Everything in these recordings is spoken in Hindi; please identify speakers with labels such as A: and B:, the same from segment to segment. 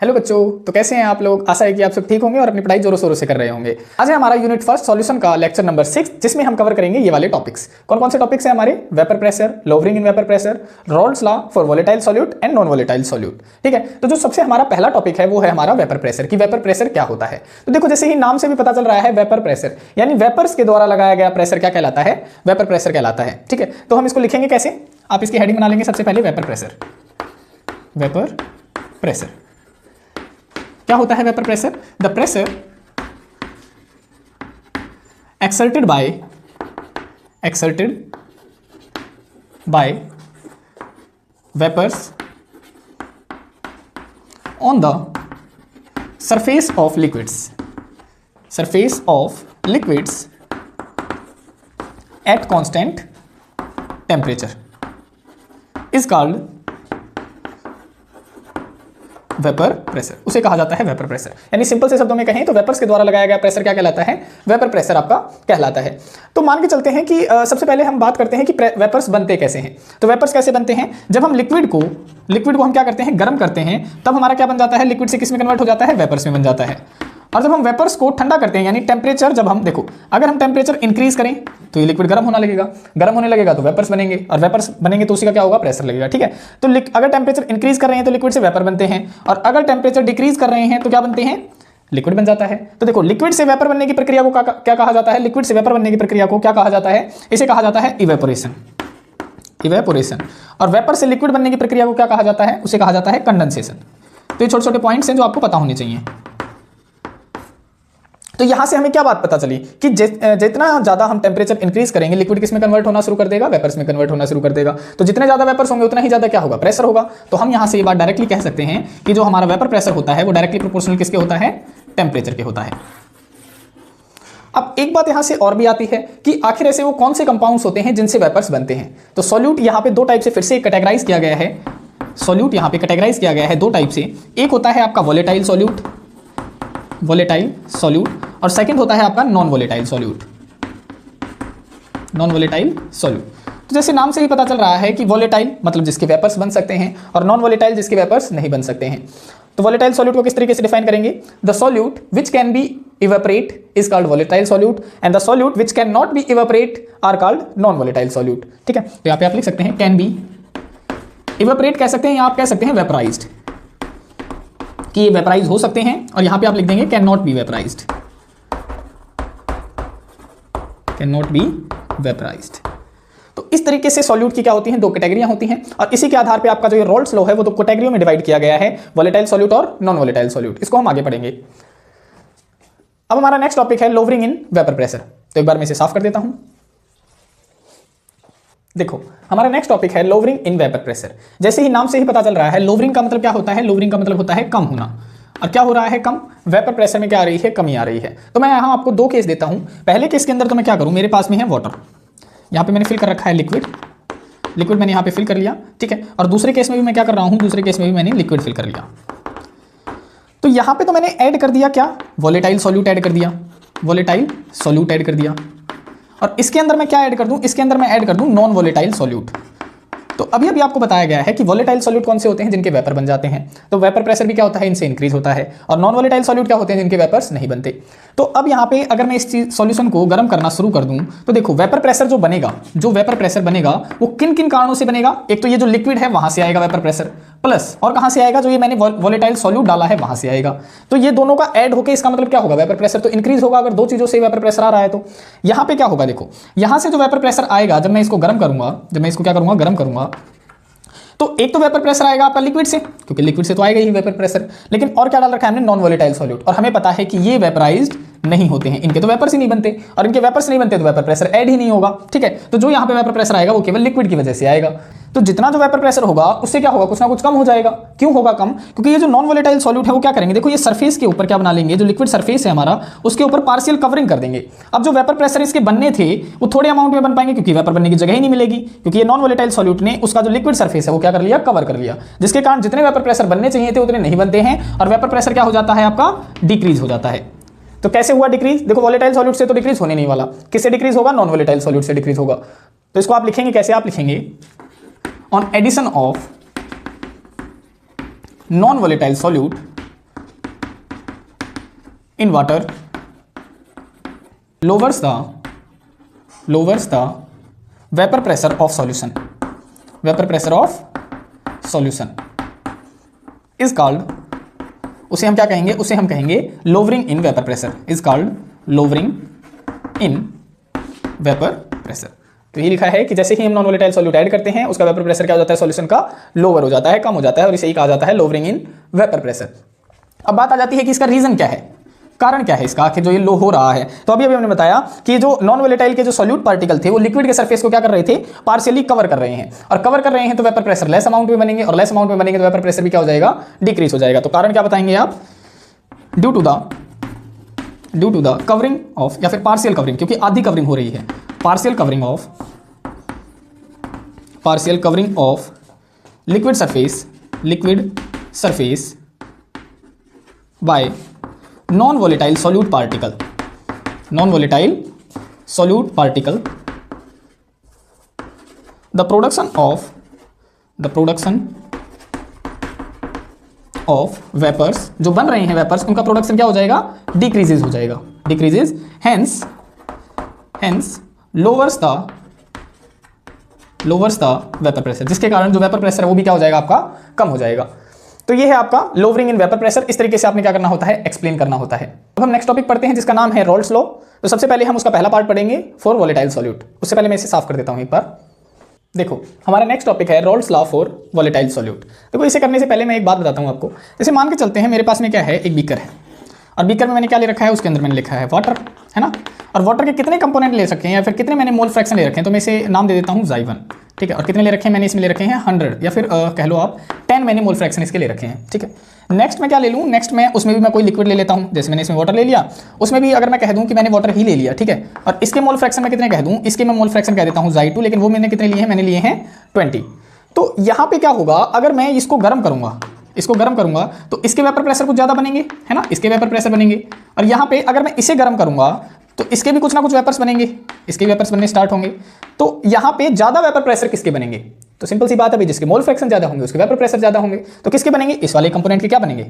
A: हेलो बच्चों, तो कैसे हैं आप लोग। आशा है कि आप सब ठीक होंगे और अपनी पढ़ाई जोरों शोरों से कर रहे होंगे। आज है हमारा यूनिट फर्स्ट सॉल्यूशन का लेक्चर नंबर 6, जिसमें हम कवर करेंगे ये वाले टॉपिक्स। कौन कौन से टॉपिक्स हैं हमारे? Vapour pressure, lowering in vapour pressure, Rawls law for volatile solute and non volatile solute. ठीक है, तो जो सबसे हमारा पहला टॉपिक है वो है हमारा वेपर प्रेशर की वेपर प्रेशर क्या होता है। तो देखो, जैसे ही नाम से भी पता चल रहा है, वेपर प्रेशर यानी वेपर्स के द्वारा लगाया गया प्रेशर क्या कहलाता है? वेपर प्रेशर कहलाता है। ठीक है, तो हम इसको लिखेंगे कैसे? आप इसकी हेडिंग बना लेंगे सबसे पहले, वेपर प्रेशर। वेपर प्रेशर क्या होता है? Vapour pressure, the pressure exerted by vapors on the surface of liquids at constant temperature is called vapour pressure. उसे कहा जाता है वेपर प्रेशर। यानी सिंपल से शब्दों में कहें तो वेपर्स के द्वारा लगाया गया प्रेशर क्या कहलाता है? वेपर प्रेशर आपका कहलाता है। तो मान के चलते हैं कि सबसे पहले हम बात करते हैं कि वेपर्स बनते कैसे हैं। तो वेपर्स कैसे बनते हैं? जब हम लिक्विड को हम क्या करते हैं? गर्म करते हैं, तब हमारा क्या बन जाता है? लिक्विड से किस में कन्वर्ट हो जाता है? वेपर्स में बन जाता है। और जब हम वेपर्स को ठंडा करते हैं, यानी टेम्परेचर, जब हम देखो, अगर हम टेम्परेचर इंक्रीज करें तो ये लिक्विड गर्म होने लगेगा तो वेपर्स बनेंगे, और वेपर्स बनेंगे तो उसी का क्या होगा? प्रेशर लगेगा। ठीक है, तो अगर टेम्परेचर इंक्रीज कर रहे हैं तो लिक्विड से वेपर बनते हैं, और अगर टेम्परेचर डिक्रीज कर रहे हैं तो क्या बनते हैं? लिक्विड बन जाता है। तो देखो, लिक्विड से वेपर बनने की प्रक्रिया को क्या कहा जाता है? लिक्विड से वेपर बनने की प्रक्रिया को क्या कहा जाता है? इसे कहा जाता है इवेपोरेशन। और वेपर से लिक्विड बनने की प्रक्रिया को क्या कहा जाता है? उसे कहा जाता है कंडेंसेशन। तो ये छोटे छोटे पॉइंट्स हैं जो आपको पता होने चाहिए। तो यहां से हमें क्या बात पता चली कि जितना ज्यादा हम टेम्परेचर इंक्रीज करेंगे, लिक्विड किस में कन्वर्ट होना शुरू कर देगा? वेपर्स में कन्वर्ट होना शुरू कर देगा। तो जितने ज्यादा वेपर्स होंगे उतना ही ज्यादा क्या होगा? प्रेशर होगा। तो हम यहां से ये बात डायरेक्टली कह सकते हैं कि जो हमारा वेपर प्रेशर होता है वो डायरेक्टली प्रोपोर्शनल किसके होता है? टेम्परेचर के होता है। अब एक बात यहां से और भी आती है कि आखिर ऐसे वो कौन से कंपाउंड्स होते हैं जिनसे वेपर्स बनते हैं। तो सॉल्यूट यहां पे दो टाइप से फिर से कैटेगराइज किया गया है। सॉल्यूट यहां पे कैटेगराइज किया गया है दो टाइप से। एक होता है आपका वोलेटाइल सॉल्यूट, और सेकंड होता है आपका नॉन वोलेटाइल सॉल्यूट। तो जैसे नाम से ही पता चल रहा है कि वोलेटाइल मतलब जिसके वेपर्स बन सकते हैं, और नॉन वोलेटाइल जिसके वेपर्स नहीं बन सकते हैं। तो वोलेटाइल सॉल्यूट को किस तरीके से डिफाइन करेंगे? The solute which can be evaporate is called volatile solute, and the solute which can not be evaporate are called non volatile solute. ठीक है, तो यहाँ पे आप लिख सकते हैं कैन बी इवेपोरेट कह सकते हैं, या आप कह सकते हैं वेपराइज्ड, कि ये वेपराइज हो सकते हैं, और यहां पे आप लिख देंगे कैन नॉट बी वेपराइज्ड। तो इस तरीके से सॉल्यूट की क्या होती हैं? दो कैटेगरियां होती हैं, और इसी के आधार पे आपका जो ये रॉल्स लॉ है वो दो कैटेगरियों में डिवाइड किया गया है, वोलेटाइल सॉल्यूट और नॉन वोलेटाइल सॉल्यूट। इसको हम आगे पढ़ेंगे। अब हमारा नेक्स्ट टॉपिक है लोवरिंग इन वेपर प्रेशर। तो एक बार मैं इसे साफ कर देता हूं। देखो, हमारा नेक्स्ट टॉपिक है लोवरिंग इन वेपर प्रेशर। जैसे ही नाम से ही पता चल रहा है, लोवरिंग का मतलब क्या होता है? लोवरिंग का मतलब होता है कम होना। और क्या हो रहा है? कम। वेपर प्रेशर में क्या आ रही है? कमी आ रही है। तो मैं यहां आपको दो केस देता हूं। पहले केस के अंदर तो मैं क्या करूं, मेरे पास में है वाटर, यहां पे मैंने फिल कर रखा है लिक्विड मैंने यहां पे फिल कर लिया। ठीक है, और दूसरे केस में भी मैं क्या कर रहा हूं? दूसरे केस में भी मैंने लिक्विड फिल कर लिया। तो यहां पे तो मैंने ऐड कर दिया क्या? वोलेटाइल सॉल्यूट ऐड कर दिया। और इसके अंदर मैं क्या ऐड कर दूं? इसके अंदर मैं ऐड कर दूं नॉन वोलेटाइल सॉल्यूट। तो अभी आपको बताया गया है कि वोलेटाइल सॉल्यूट कौन से होते हैं? जिनके वेपर बन जाते हैं। तो वेपर प्रेशर भी क्या होता है? इनसे इंक्रीज होता है। और नॉन वोलेटाइल सॉल्यूट क्या होते हैं? जिनके वेपर्स नहीं बनते। तो अब यहाँ पे अगर मैं इस सॉल्यूशन को गर्म करना शुरू कर दूं, तो देखो, वेपर प्रेशर जो वेपर प्रेशर बनेगा वो किन किन कारणों से बनेगा? एक तो ये जो लिक्विड है वहां से आएगा वेपर प्रेशर, प्लस और कहां से आएगा? जो ये मैंने वोलेटाइल सॉल्यूट डाला है वहां से आएगा। तो ये दोनों का ऐड होकर इसका मतलब क्या होगा? वेपर प्रेशर तो इंक्रीज होगा। अगर दो चीजों से वेपर प्रेशर आ रहा है तो यहां पे क्या होगा? देखो, यहां से जो वेपर प्रेशर आएगा, जब मैं इसको गर्म करूंगा, तो एक तो वेपर प्रेशर आएगा आपका लिक्विड से, क्योंकि लिक्विड से तो आएगा ही वेपर प्रेशर। लेकिन और क्या डाल रखा है हमने? Non volatile solute. और हमें पता है कि ये वेपराइज्ड नहीं होते हैं, इनके तो वेपर्स ही नहीं बनते, और इनके वेपर्स नहीं बनते तो वेपर प्रेशर ऐड ही नहीं होगा। ठीक है, तो जो यहाँ पे वेपर प्रेशर आएगा वो केवल लिक्विड की वजह से आएगा। तो जितना जो वेपर प्रेशर होगा उससे क्या होगा? कुछ ना कुछ कम हो जाएगा। क्यों होगा कम? क्योंकि ये जो नॉन वोलेटाइल सॉल्यूट है वो क्या करेंगे? देखो, ये सरफेस के ऊपर क्या बना लेंगे? जो लिक्विड सरफेस है हमारा, उसके ऊपर पार्शियल कवरिंग कर देंगे। अब जो वेपर प्रेशर इसके बनने थे वो थोड़े अमाउंट में बन पाएंगे, क्योंकि वेपर बनने की जगह ही नहीं मिलेगी, क्योंकि ये नॉन वोलेटाइल सॉल्यूट ने उसका जो लिक्विड सरफेस है वो क्या कर लिया? कवर कर लिया, जिसके कारण जितने वेपर प्रेशर बनने चाहिए थे उतने नहीं बनते हैं, और वेपर प्रेशर क्या हो जाता है? आपका डिक्रीज हो जाता है। तो कैसे हुआ डिक्रीज? देखो, वोलेटाइल सॉल्यूट से तो डिक्रीज होने नहीं वाला, किससे डिक्रीज होगा? नॉन वोलेटाइल सॉल्यूट से डिक्रीज होगा। तो इसको आप लिखेंगे कैसे? आप लिखेंगे on addition of non volatile solute in water lowers the vapor pressure of solution is called, उसे हम क्या कहेंगे, उसे हम कहेंगे lowering in vapor pressure, is called lowering in vapor pressure। तो ये लिखा है कि जैसे ही हम नॉन वोलेटाइल सॉल्यूट ऐड करते हैं उसका वेपर प्रेशर क्या हो जाता है, सॉल्यूशन का लोअर हो जाता है, कम हो जाता है, और इसे ही कहा जाता है लोवरिंग इन वेपर प्रेशर। अब बात आ जाती है कि इसका रीजन क्या है, कारण क्या है इसका, आखिर जो ये लो हो रहा है। तो अभी हमने बताया कि जो नॉन वोलेटाइल के जो सॉल्यूट पार्टिकल थे वो लिक्विड के सरफेस को क्या कर रहे थे, पार्शियली कवर कर रहे हैं, और कवर कर रहे हैं तो वेपर प्रेशर लेस अमाउंट में बनेंगे, और लेस अमाउंट में बनेंगे तो वेपर प्रेशर भी क्या हो जाएगा, डिक्रीज हो जाएगा। तो कारण क्या बताएंगे आप, due to the covering of, या फिर पार्शियल कवरिंग, क्योंकि आधी कवरिंग हो रही है, partial covering of liquid surface by non volatile solute particle, the production of vapours, जो बन रहे हैं वेपर्स, उनका प्रोडक्शन क्या हो जाएगा, डिक्रीजेज हो जाएगा, hence louvers the vapour pressure, जिसके कारण जो वेपर प्रेशर है वो भी क्या हो जाएगा, आपका कम हो जाएगा। तो ये है आपका लोवरिंग इन वेपर प्रेशर। इस तरीके से आपने क्या करना होता है, एक्सप्लेन करना होता है। अब हम नेक्स्ट टॉपिक पढ़ते हैं जिसका नाम है रॉल्स लॉ। तो सबसे पहले हम उसका पहला पार्ट पढ़ेंगे फॉर वोलेटाइल सॉल्यूट। उससे पहले मैं इसे साफ कर देता हूं एक बार। देखो हमारा नेक्स्ट टॉपिक है Rawls law for volatile solute. देखो इसे करने से पहले मैं एक बात बताता हूं आपको। जैसे मान के चलते हैं मेरे पास में क्या है, एक बीकर है, और बीकर में मैंने क्या ले रखा है, उसके अंदर मैंने लिखा है वाटर, है ना। और वाटर के कितने कंपोनेंट ले सकते हैं या फिर कितने मैंने मोल फ्रैक्शन ले रखे हैं, तो मैं इसे नाम दे देता हूँ Xy1, ठीक है। और कितने ले रखे हैं मैंने, इसमें ले रखे हैं 100 या फिर कह लो आप 10 मैंने मोल फ्रैक्शन इसके ले रखे हैं, ठीक है। नेक्स्ट मैं क्या ले लूँ, नेक्स्ट मैं उसमें भी मैं कोई लिक्विड ले लेता हूँ। जैसे मैंने इसमें वाटर ले लिया, उसमें भी अगर मैं कह दूँ कि मैंने वाटर ही ले लिया, ठीक है, और इसके मोल फ्रैक्शन में कितने कह दूँ, इसके मैं मोल फ्रैक्शन कह देता हूँ Xy2, लेकिन वो मैंने कितने लिए हैं, मैंने लिए हैं 20। तो यहाँ पे क्या होगा, अगर मैं इसको गर्म करूँगा, तो इसके वेपर प्रेशर कुछ ज़्यादा बनेंगे, है ना, इसके वेपर प्रेशर बनेंगे। और यहाँ पे अगर मैं इसे गर्म करूँगा तो इसके भी कुछ ना कुछ वेपर्स बनेंगे, इसके वेपर्स बनने स्टार्ट होंगे। तो यहाँ पे ज़्यादा वेपर प्रेशर किसके बनेंगे, तो सिंपल सी बात है भाई, जिसके मोल फ्रैक्शन ज़्यादा होंगे उसके वेपर प्रेशर ज़्यादा होंगे। तो किसके बनेंगे, इस वाले कंपोनेंट के क्या बनेंगे,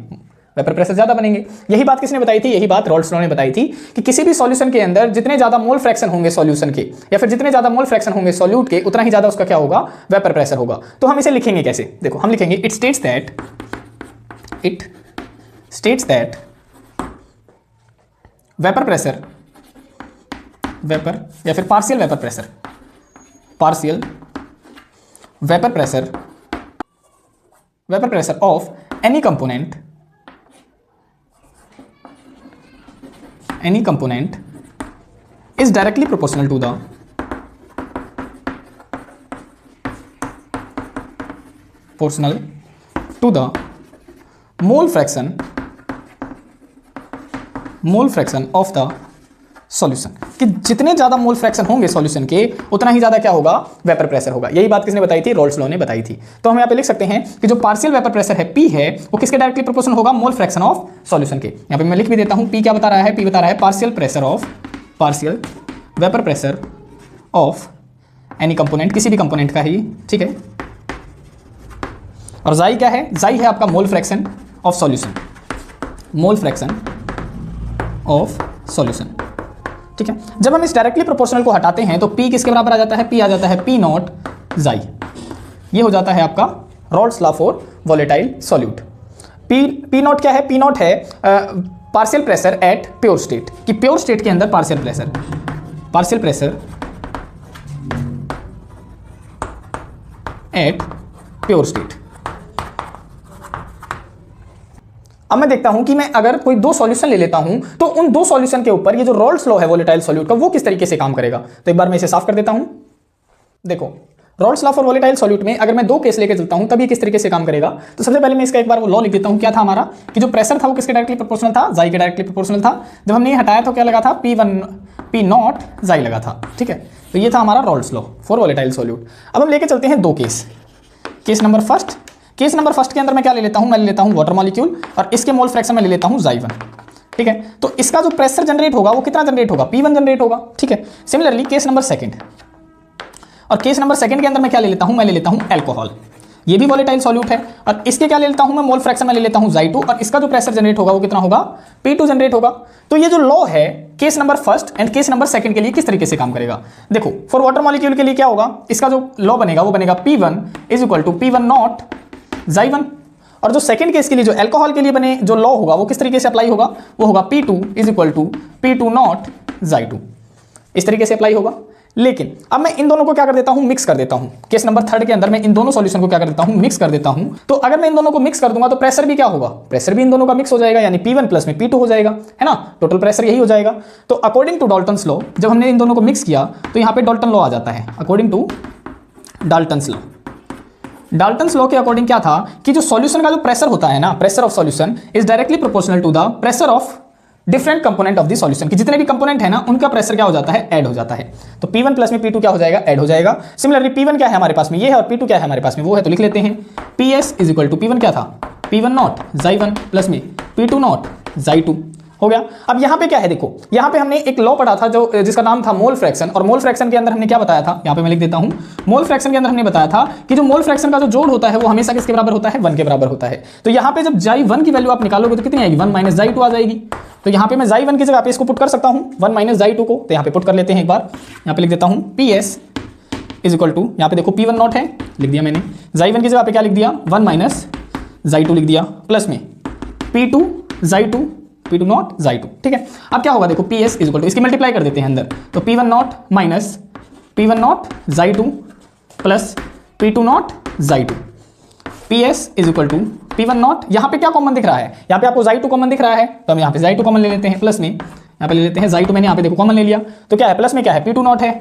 A: वेपर प्रेशर ज़्यादा बनेंगे। यही बात किसने बताई थी, यही बात रॉल्स लॉ ने बताई थी कि किसी भी सॉल्यूशन के अंदर जितने ज़्यादा मोल फ्रैक्शन होंगे सॉल्यूशन के, या फिर जितने ज़्यादा मोल फ्रैक्शन होंगे सॉल्यूट के, उतना ही ज़्यादा उसका क्या होगा, वेपर प्रेशर होगा। तो हम इसे लिखेंगे कैसे, देखो हम लिखेंगे it states that vapour pressure, vapour या फिर partial vapour pressure of any component is directly proportional to the mole fraction of the solution, कि जितने ज्यादा मोल फ्रैक्शन होंगे सॉल्यूशन के उतना ही ज्यादा क्या होगा, वेपर प्रेशर होगा। यही बात किसने बताई थी, रॉल्स लॉ ने बताई थी। तो हम यहाँ पे लिख सकते हैं कि जो पार्शियल वेपर प्रेशर है P है वो किसके डायरेक्टली प्रोपोर्शनल होगा, मोल फ्रैक्शन ऑफ सॉल्यूशन के। यहाँ पे मैं लिख भी देता हूँ P क्या बता रहा है, P बता रहा है partial vapour pressure of any component, किसी भी कंपोनेंट का ही, ठीक है। और Xy क्या है, Xy है आपका मोल फ्रैक्शन ऑफ सॉल्यूशन, ठीक है। जब हम इस डायरेक्टली प्रोपोर्शनल को हटाते हैं तो P किसके बराबर आ जाता है, P आ जाता है P नॉट Xy। ये हो जाता है आपका Rawls law for volatile solute. P not क्या है, P नॉट है partial pressure at pure state, कि प्योर स्टेट के अंदर partial pressure at pure state. अब मैं देखता हूं कि मैं अगर कोई दो सॉल्यूशन ले लेता हूं तो उन दो सॉल्यूशन के ऊपर ये जो रॉल्स लॉ है वोलेटाइल सॉल्यूट का वो किस तरीके से काम करेगा। तो एक बार मैं इसे साफ कर देता हूं। देखो Rawls law for volatile solute में अगर मैं दो केस लेके चलता हूं तब ये किस तरीके से काम करेगा। तो सबसे पहले मैं इसका एक बार वो लॉ लिख देता हूं। क्या था हमारा कि जो प्रेशर था वो किसके डायरेक्टली प्रोपोर्शनल था, Xy के डायरेक्टली प्रोपोर्शनल था। जब हमने ये हटाया तो क्या लगा था, P नॉट Xy लगा था, ठीक है। तो ये था हमारा Rawls law for volatile solute. अब हम लेके चलते हैं दो केस नंबर फर्स्ट के अंदर मैं क्या ले लेता हूं, मैं ले लेता हूं वाटर मॉलिक्यूल और इसके मोल फ्रैक्शन में ले लेता हूं Xy1, ठीक है। तो इसका जो प्रेशर जनरेट होगा वो कितना जनरेट होगा, P1 जनरेट होगा, ठीक है। सिमिलरली केस नंबर सेकंड, और केस नंबर सेकंड के अंदर मैं क्या ले लेता हूं, मैं ले लेता हूं एल्कोहल। ये भी वॉलेटाइल सॉल्यूट है, और इसके क्या ले लेता हूं मैं, मोल फ्रैक्शन में ले लेता हूं Xi2, और इसका जो प्रेशर जनरेट होगा वो कितना होगा, P2 जनरेट होगा। तो ये जो लॉ है case number first and case number second के लिए किस तरीके से काम करेगा, देखो फॉर वाटर मॉलिक्यूल के लिए क्या होगा, इसका जो लॉ बनेगा वो बनेगा P1 is equal to P1 not Xi1, और जो सेकंड केस के लिए जो अल्कोहल के लिए बने जो लॉ होगा वो किस तरीके से अप्लाई होगा, वो होगा P2 is equal to P2 not Xi2, इस तरीके से अप्लाई होगा। लेकिन अब मैं इन दोनों को क्या कर देता हूं, मिक्स कर देता हूं। केस नंबर थर्ड के अंदर मैं इन दोनों सॉल्यूशन को क्या कर देता हूं, मिक्स कर देता हूं। तो अगर मैं इन दोनों को मिक्स कर दूंगा तो प्रेशर भी क्या होगा, प्रेशर भी इन दोनों का मिक्स हो जाएगा, यानी P1 प्लस में P2 हो जाएगा, है ना, टोटल प्रेशर यही हो जाएगा। तो अकॉर्डिंग टू डाल्टन्स लॉ जब हमने इन दोनों को मिक्स किया तो यहाँ पे डाल्टन लॉ आ जाता है। According to Dalton's law, Dalton's law के अकॉर्डिंग क्या था कि जो सॉल्यूशन का जो प्रेशर होता है ना, pressure of solution is directly proportional to the pressure of different component of the solution, कि जितने भी कंपोनेंट है ना उनका प्रेशर क्या हो जाता है, ऐड हो जाता है। तो P1 प्लस में P2 क्या हो जाएगा, ऐड हो जाएगा। सिमिलरली P1 क्या है हमारे पास में, ये है, और P2 क्या है हमारे पास में, वो है, तो लिख लेते हैं PS is equal to P1 क्या था, P1 नॉट Xi1 प्लस में P2 नॉट Xi2 हो गया। अब यहाँ पे क्या है, देखो यहाँ पे हमने एक लॉ पढ़ा था जो जिसका नाम था मोल फ्रैक्शन, और मोल फ्रैक्शन के अंदर हमने क्या बताया था, यहाँ पे मैं लिख देता हूँ, मोल फ्रैक्शन के अंदर हमने बताया था कि जो मोल फ्रैक्शन का जो जोड़ होता है वो हमेशा किसके बराबर होता है, 1 के बराबर होता है। तो यहाँ पे जब Xi1 की वैल्यू आप निकालोगे तो कितनी आएगी, 1 माइनस Xi2 आ जाएगी। तो यहाँ पे मैं Xi1 की जगह पे इसको पुट कर सकता हूँ 1 माइनस Xi2 को, तो यहाँ पे पुट कर लेते हैं एक बार, यहाँ पे लिख देता हूँ PS इज इक्वल टू, यहाँ पे देखो P1 नॉट है, लिख दिया मैंने, Xi1 की जगह पे क्या लिख दिया, 1 माइनस Xi2 लिख दिया, प्लस में P2 Xi2 P2 not Xi2, ठीक है। अब क्या होगा, देखो PS इज इक्वल टू, इसकी मल्टीप्लाई कर देते हैं अंदर, तो P1 not minus P1 not Xi2 plus P2 not Xi2, PS is equal to P1 not, यहाँ पे क्या कॉमन दिख रहा है, यहाँ पे आपको Xi2 कॉमन दिख रहा है, तो हम यहाँ पे Xi2 कॉमन ले लेते हैं, प्लस में यहाँ पे ले लेते हैं Xi2, मैंने यहाँ पे देखो कॉमन ले लिया, तो क्या है, प्लस में क्या है, P2 नॉट है,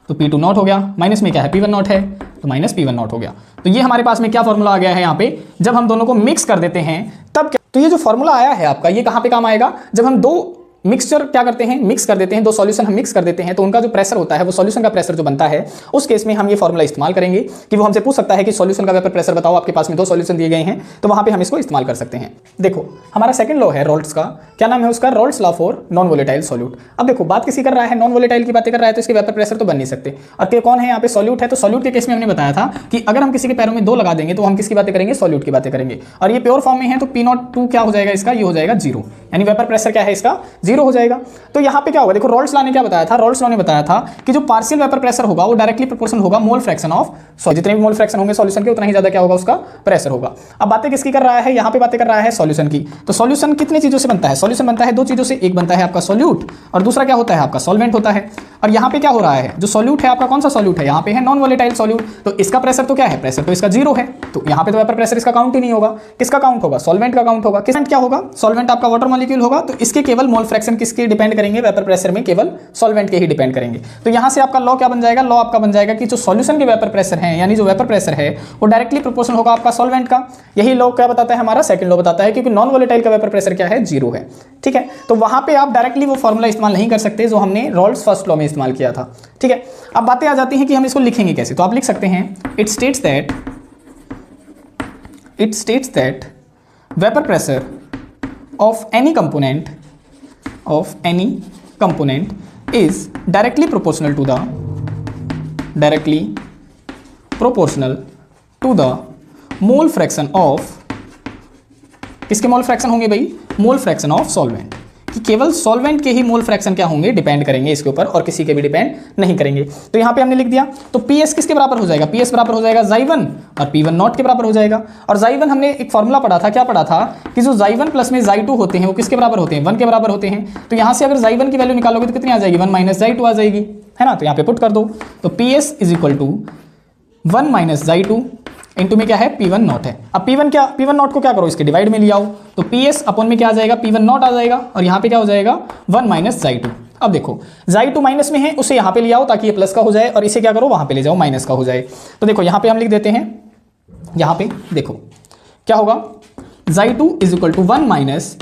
A: तो P2 नॉट हो गया, माइनस में क्या है, P1 नॉट है, तो माइनस P1 नॉट हो गया। तो ये हमारे पास में क्या फॉर्मूला आ गया है यहाँ पे, जब हम दोनों को मिक्स कर देते हैं तब क्या, तो ये जो फॉर्मूला आया है आपका, ये कहाँ पे काम आएगा, जब हम दो मिक्सचर क्या करते हैं, मिक्स कर देते हैं, दो सॉल्यूशन हम मिक्स कर देते हैं, तो उनका जो प्रेशर होता है वो सॉल्यूशन का प्रेशर जो बनता है, उस केस में हम ये फॉर्मूला इस्तेमाल करेंगे कि वो हमसे पूछ सकता है कि सॉल्यूशन का वेपर प्रेशर बताओ, आपके पास में दो सॉल्यूशन दिए गए हैं, तो वहां पे हम इसको इस्तेमाल कर सकते हैं। देखो हमारा सेकंड लॉ है रॉल्ट्स का, क्या नाम है उसका, Raoult's law for non volatile solute. अब देखो बात किसी कर रहा है, नॉन वोलेटाइल की बातें कर रहा है, तो इसके वेपर प्रेशर तो बन नहीं सकते, और कौन है यहाँ पे, सॉल्यूट है। तो सॉल्यूट के केस में हमने बताया था कि अगर हम किसी के पैरों में 2 लगा देंगे तो हम किसकी बातें करेंगे, सॉल्यूट की बातें करेंगे, और ये प्योर फॉर्म में है, तो P02 क्या हो जाएगा इसका, ये हो जाएगा 0, यानी वेपर प्रेशर क्या है इसका, 0 हो जाएगा। तो यहाँ पे क्या होगा, देखो रॉल्ट्स लॉ ने क्या बताया था, रॉल्ट्स लॉ ने बताया था कि जो पार्शियल वेपर प्रेशर होगा वो डायरेक्टली प्रोपोर्शनल होगा मोल फ्रैक्शन ऑफ, जितने भी मोल फ्रैक्शन होंगे सॉल्यूशन के उतना ही ज्यादा क्या होगा उसका प्रेशर होगा। अब बातें किसकी कर रहा है, यहाँ पे बातें कर रहा है सॉल्यूशन की। तो सॉल्यूशन कितनी चीजों से बनता है, सॉल्यूशन बनता है 2 चीजों से, एक बनता है आपका सॉल्यूट और दूसरा क्या होता है आपका सॉल्वेंट होता है। और यहाँ पे क्या हो रहा है, जो सॉल्यूट है आपका कौन सा सॉल्यूट है, यहाँ पे है नॉन वोलेटाइल सॉल्यूट, तो इसका प्रेशर तो क्या है, प्रेशर तो इसका 0 है, तो यहाँ पे तो वेपर प्रेशर इसका काउंट ही नहीं होगा, किसका काउंट होगा, सॉल्वेंट का काउंट होगा। किसमें क्या होगा, सॉल्वेंट आपका वाटर मॉलिक्यूल होगा, तो इसके केवल मोल फ्रैक्शन किसके डिपेंड करेंगे, वेपर प्रेशर में केवल सॉल्वेंट के ही डिपेंड करेंगे। तो यहाँ से आपका लॉ क्या बन जाएगा, लॉ आपका बन जाएगा कि जो सॉल्यूशन के वेपर प्रेशर है, यानी जो वेपर प्रेशर है वो डायरेक्टली प्रोपोर्शनल होगा आपका सॉल्वेंट का। यही लॉ क्या बताता है, हमारा सेकंड लॉ बताता है, क्योंकि नॉन वोलेटाइल का वेपर प्रेशर क्या है, 0 है, ठीक है। तो वहां पे आप डायरेक्टली वो फॉर्मूला इस्तेमाल नहीं कर सकते जो हमने रॉल्ट्स फर्स्ट लॉ में इस्तेमाल किया था, ठीक है। अब बातें आ जाती हैं कि हम इसको लिखेंगे कैसे, तो आप लिख सकते हैं it states that vapour pressure of any component is directly proportional to the mole fraction of, किसके मोल फ्रैक्शन होंगे भाई, मोल फ्रैक्शन ऑफ सॉल्वेंट, कि केवल सॉल्वेंट के ही मोल फ्रैक्शन क्या होंगे, डिपेंड करेंगे इसके ऊपर, और किसी के भी डिपेंड नहीं करेंगे। तो यहाँ पे हमने लिख दिया, तो PS किसके बराबर हो जाएगा, PS बराबर हो जाएगा Xi1 और P1 नॉट के बराबर हो जाएगा। और Xi1 हमने एक फॉर्मूला पढ़ा था, क्या पढ़ा था कि जो Xi1 प्लस में Xi2 होते हैं वो किसके बराबर होते हैं, 1 के बराबर होते हैं। तो यहाँ से अगर Xi1 की वैल्यू निकालोगे तो कितनी आ जाएगी, 1 माइनस Xi2 आ जाएगी, है ना। तो यहाँ पे पुट कर दो, तो PS is equal to 1 minus Xi2 into में क्या है, P1 नॉट है। अब P1 नॉट को क्या करो, इसके डिवाइड में ले आओ, तो PS अपॉन में क्या आ जाएगा, P1 नॉट आ जाएगा, और यहाँ पे क्या हो जाएगा 1 माइनस Xi2। अब देखो Xi2 माइनस में है, उसे यहाँ पे ले आओ ताकि ये प्लस का हो जाए, और इसे क्या करो वहां पे ले जाओ माइनस का हो जाए। तो देखो यहाँ पे हम लिख देते हैं, यहाँ पे देखो क्या होगा, Xi2 is equal to 1 minus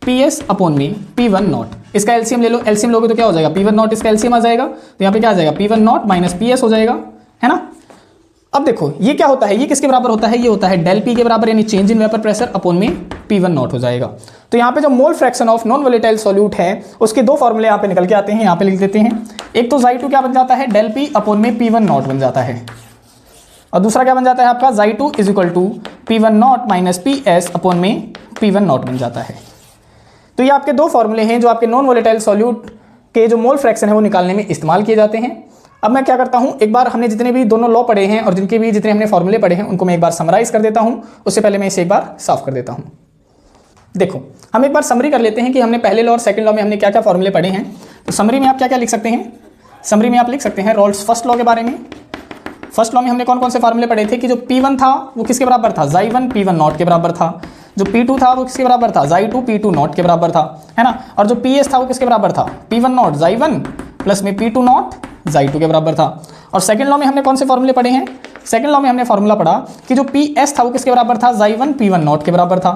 A: PS upon में P1 नॉट, इसका एलसीएम ले लो, एलसीएम लोगे तो क्या हो जाएगा, P1 नॉट इसका एलसीएम आ जाएगा, तो यहाँ पे क्या आ जाएगा, P1 नॉट माइनस PS हो जाएगा, है ना। अब देखो ये क्या होता है, ये किसके बराबर होता है, ये होता है डेल P के बराबर, यानी change in vapour pressure upon में P1 नॉट हो जाएगा। तो यहाँ पे जो मोल fraction of non volatile solute है उसके 2 फॉर्मूले यहाँ पे निकल के आते हैं, यहाँ पे लिख देते हैं। एक तो Xi2 क्या बन जाता है, डेल P अपॉन में P1 नॉट बन जाता है, और दूसरा क्या बन जाता है आपका Xy2 is equal to P1 not minus PS upon में P1 नॉट बन जाता है। तो ये आपके दो फॉर्मूले हैं जो आपके नॉन वोलेटाइल सॉल्यूट के जो मोल फ्रैक्शन है वो निकालने में इस्तेमाल किए जाते हैं। अब मैं क्या करता हूं, एक बार हमने जितने भी दोनों लॉ पढ़े हैं और जिनके भी जितने हमने फॉर्मूले पढ़े हैं उनको मैं एक बार समराइज कर देता हूं। उससे पहले मैं इसे एक बार साफ कर देता हूं। देखो हम एक बार समरी कर लेते हैं कि हमने पहले लॉ और सेकंड लॉ में हमने क्या क्या फॉर्मूले पढ़े हैं। तो समरी में आप क्या क्या लिख सकते हैं, समरी में आप लिख सकते हैं रॉल्स फर्स्ट लॉ के बारे में। फर्स्ट लॉ में हमने कौन कौन से फॉर्मूले पढ़े थे कि जो P1 था वो किसके बराबर था, Xy1 P1 नॉट के बराबर था। जो P2 था वो किसके बराबर था, Xy2 P2 नॉट के बराबर था, है ना। और जो PS था वो किसके बराबर था, P1 नॉट Xy1 प्लस में P2 नॉट Xy2 के बराबर था। और सेकंड लॉ में हमने कौन से फॉर्मूले पढ़े हैं, सेकंड लॉ में हमने फॉर्मूला पढ़ा कि जो PS था वो किसके बराबर था, Xy1 P1 नॉट के बराबर था।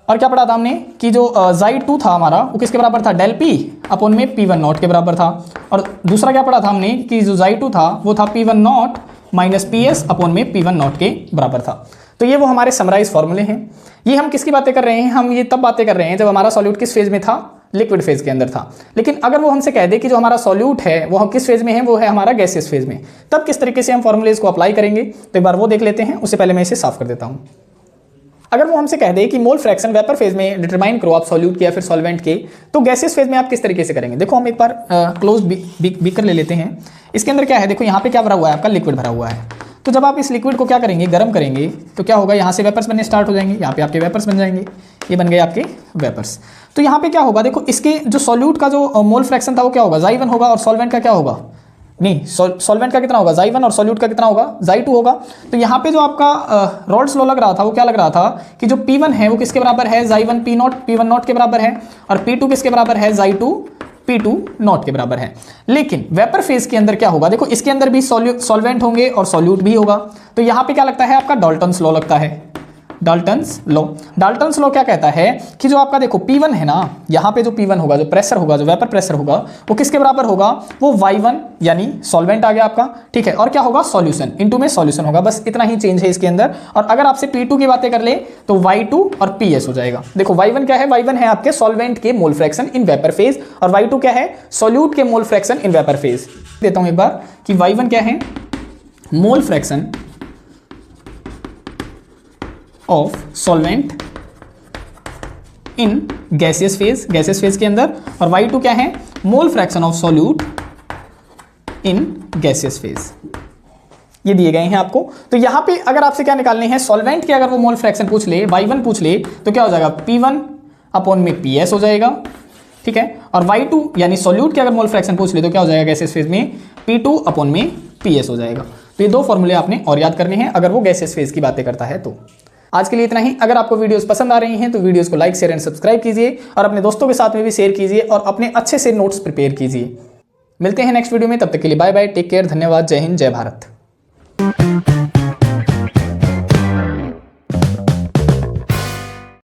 A: और क्या पढ़ा था हमने कि जो Xy2 था हमारा वो किसके बराबर था, डेल P अपॉन में P1 नॉट के बराबर था। और दूसरा क्या पढ़ा था हमने कि जो Xy2 था वो था P1 not minus PS upon में P1 नॉट के बराबर था। तो ये वो हमारे समराइज फॉर्मूले हैं। ये हम किसकी बातें कर रहे हैं, हम ये तब बातें कर रहे हैं जब हमारा सॉल्यूट किस फेज में था, लिक्विड फेज के अंदर था। लेकिन अगर वो हमसे कह दे कि जो हमारा सॉल्यूट है वो हम किस फेज में है, वो है हमारा गैसियस फेज में, तब किस तरीके से हम फॉर्मूलेज को अप्लाई करेंगे तो एक बार वो देख लेते हैं। उससे पहले मैं इसे साफ कर देता हूँ। अगर वो हमसे कह दे कि मोल फ्रैक्शन वेपर फेज में डिटरमाइन करो आप सॉल्यूट के या फिर सॉल्वेंट के, तो गैसियस फेज में आप किस तरीके से करेंगे। देखो हम एक बार क्लोज बीकर ले लेते हैं। इसके अंदर क्या है, देखो यहाँ पे क्या भरा हुआ है, आपका लिक्विड भरा हुआ है। तो जब आप इस लिक्विड को क्या करेंगे, गर्म करेंगे, तो क्या होगा, यहाँ से वेपर्स बनने स्टार्ट हो जाएंगे। यहाँ पे आपके वेपर्स बन जाएंगे, ये बन गए आपके वेपर्स। तो यहाँ पे क्या होगा, देखो इसके जो सॉल्यूट का जो मोल फ्रैक्शन था वो क्या होगा, Xy1 होगा। और सॉल्वेंट का क्या होगा, नहीं सॉल्वेंट का कितना होगा, Xy1 और सॉल्यूट का कितना होगा, Xy2 होगा। तो यहाँ पे जो आपका रॉल्स लॉ लग रहा था वो क्या लग रहा था कि जो P1 है वो किसके बराबर है, Xy1 P1 नॉट के बराबर है। और P2 किसके बराबर है, Xy2 P2 नॉट के बराबर है। लेकिन वेपर फेज के अंदर क्या होगा, देखो इसके अंदर भी सॉल्वेंट होंगे और सॉल्यूट भी होगा। तो यहाँ पे क्या लगता है, आपका डाल्टन्स लॉ लगता है, डाल्टन्स लॉ। डाल्टन्स लॉ क्या कहता है कि जो आपका देखो P1 है ना, यहाँ पे जो P1 होगा, जो प्रेशर होगा, जो वेपर प्रेशर होगा, वो किसके बराबर होगा, वो Y1 यानी सॉल्वेंट आ गया आपका, ठीक है। और क्या होगा, सॉल्यूशन, इनटू में सॉल्यूशन होगा, बस इतना ही चेंज है इसके अंदर। और अगर आपसे P2 की बातें कर ले तो Y2 और PS हो जाएगा। देखो Y1 क्या है, Y1 है आपके सॉल्वेंट के mole fraction in vapour phase, और Y2 क्या है, सॉल्यूट के mole fraction in vapour phase. देता हूं एक बार कि Y1 क्या है, मोल fraction of solvent in gaseous phase के अंदर, और Y2 क्या है, मोल fraction of solute in gaseous phase. ये दिए गए हैं आपको। तो यहां पे अगर आपसे क्या निकालने हैं, सॉल्वेंट के अगर वो मोल फ्रैक्शन पूछ ले, Y1 पूछ ले, तो क्या हो जाएगा, P1 अपॉन में PS हो जाएगा, ठीक है। और Y2 यानी सॉल्यूट के अगर मोल फ्रैक्शन पूछ ले तो क्या हो जाएगा, गैसियस फेज में P2 अपॉन में PS हो जाएगा। तो ये दो फॉर्मूले आपने और याद करने हैं अगर वो गैसियस फेज की बातें करता है तो। आज के लिए इतना ही। अगर आपको वीडियोस पसंद आ रही हैं तो वीडियोस को लाइक शेयर एंड सब्सक्राइब कीजिए और अपने दोस्तों के साथ में भी शेयर कीजिए और अपने अच्छे से नोट्स प्रिपेयर कीजिए। मिलते हैं नेक्स्ट वीडियो में, तब तक के लिए बाय बाय, टेक केयर, धन्यवाद, जय हिंद, जय भारत।